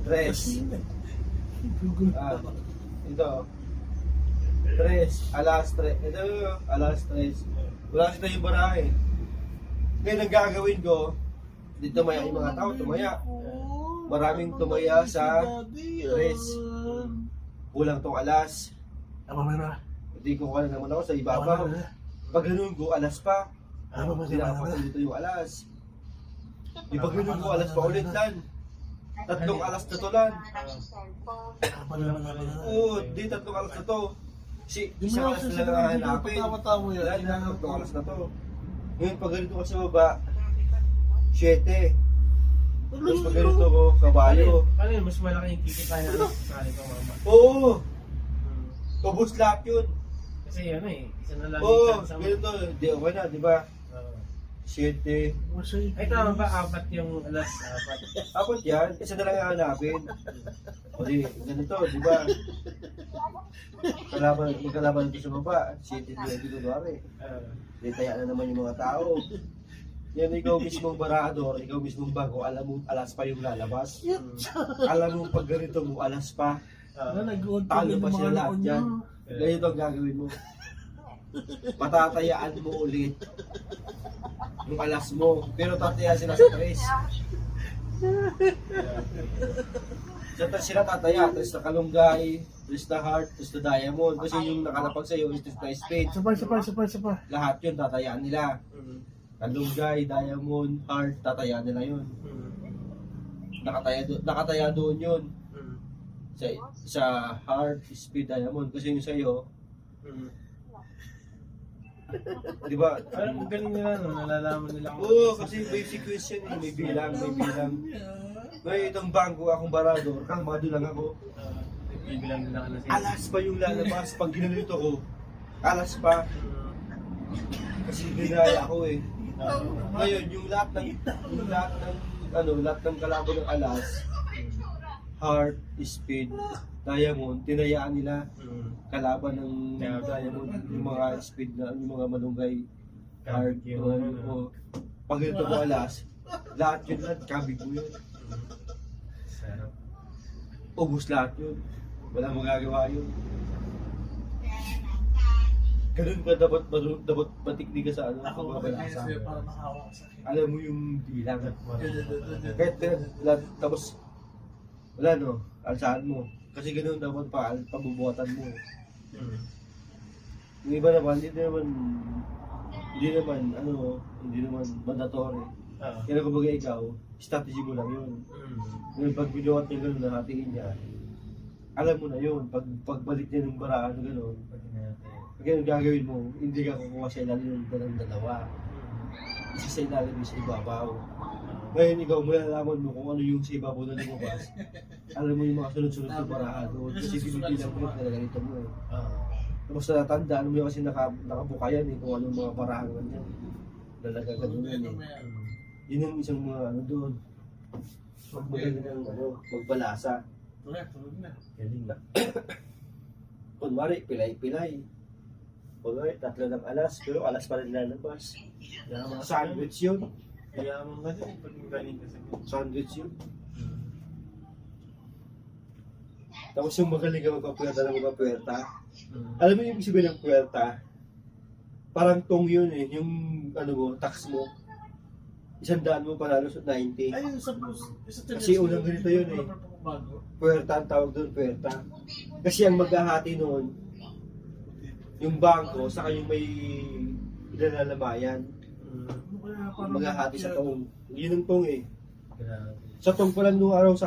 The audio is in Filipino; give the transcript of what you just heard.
Tres. Ito. Tres. Alas tres. Ito, alas tres. Wala kasi tayong barahe. Ngayon, ang gagawin ko, dito tumaya yung mga tao, tumaya. Maraming tumaya sa tres. Kulang tong alas. Hindi ko kala naman ako sa ibabaw. Pag ganun ko, alas pa. Hindi nakapatay dito yung alas. Di pag ganun ko, alas pa ulit lan. Tatlong alas na to lan. Oo, di tatlong alas na to. Isang alas na lang hahanapin. Lan na, tatlong alas na to. Ngayon, pag ganito ka sa baba, 7. Tapos pag ganito ko, kabayo. Ano yun? Mas malaki yung kikita niya sa kanito, mama. Oo! Ubus lahat yun. Kasi ano eh, isa na lang Oo, sa ganito. Di okay na, di ba? 7. Ay, tama ba? 4 yung alas? 4. Apat yan, isa na lang hahanapin. O di, ganito, di ba? Magkalaban dito sa baba, 7 na dito doon. Di taya na naman yung mga tao. Yan, ikaw mismong barador, ikaw mismong bago, alam mo alas pa yung lalabas. Alam mo pag ganito mo, alas pa. Talo pa sila lahat yan. Ganito ang gagawin mo. Patatayaan mo ulit yung alas mo. Pero tataya sila sa 3. Sila tataya, 3 na kalunggay, 3 na heart, 3 na diamond. Kasi yung nakalapag sa'yo is 3 na spade. Sabay. Lahat yun tatayaan nila. Kalunggay, diamond, heart, tatayaan nila yun. Nakataya doon yun. Sa heart, spade, diamond. Kasi yung sa'yo, di ba? Parang galing nila, no? Nalalaman nila. Oo, kasi may sequence yan eh. May bilang. Ngayon itong bangko, akong barador, kalmado lang ako. Bibilang nila ano sila. Alas pa yung lalabas. Pag ginanito ko, alas pa. Kasi ginaya ako eh. Ngayon, yung lahat ng kalaban ng alas, heart, speed, diamond, tinayaan nila kalaban ng diamond, yung mga speed na, yung mga malunggay, heart, o pag ito mo alas, lahat yun lahat, kabig mo yun. Ubus lahat yun. Walang magagawa yun. Ganun ka dapat matikli ka sa ano, pagbabalasa. Alam mo yung bilang. Kahit tapos, wala no, alsaan mo. Kasi ganun dapat pabubuhatan mo. Yung iba naman, hindi naman mandatory. Kaya kumbaga ikaw, strategy mo lang yun. Ngayon pag binuhat niya gano'n, nahatiin niya, alam mo na yun, pagbalik niya ng baraan, gano'n. Kaya yung gagawin mo, hindi ka kukuha sa ilalim ng dalawa. Isa sa ilalim sa ibabaw. Ngayon ikaw, malalaman mo kung ano yung sa ibabaw na lumabas. Alam mo yung mga sunod-sunod na baraan doon. Kasi binibilang mo na ganito mo eh. Tapos natatandaan mo yung kasi nakabukayan eh, kung anong mga baraan man yan. Lalaga ka doon yan eh. Yun yung isang mga ano doon. Magbalasa. Galing na. Kunwari, pilay-pilay. Kunwari, 3 ng alas, pero alas pa rin lalabas. Sandwich yun. Kaya mo kasi pag galing kasi. Sandwich yun. Tapos yung magaling ka magpapuwerta ng magpapuwerta. Alam mo yung ibig sabihin ng puwerta? Parang tong yun eh, yung ano mo, tax mo. 100 mo panalo sa 90. Kasi unang ganito yun eh. Puwerta ang tawag doon, puwerta. Kasi ang maghahati noon, yung bangko, saka yung may ilalalabayan. Maghahati sa tong. Yun ang tong eh. Sa tong pa lang nung araw sa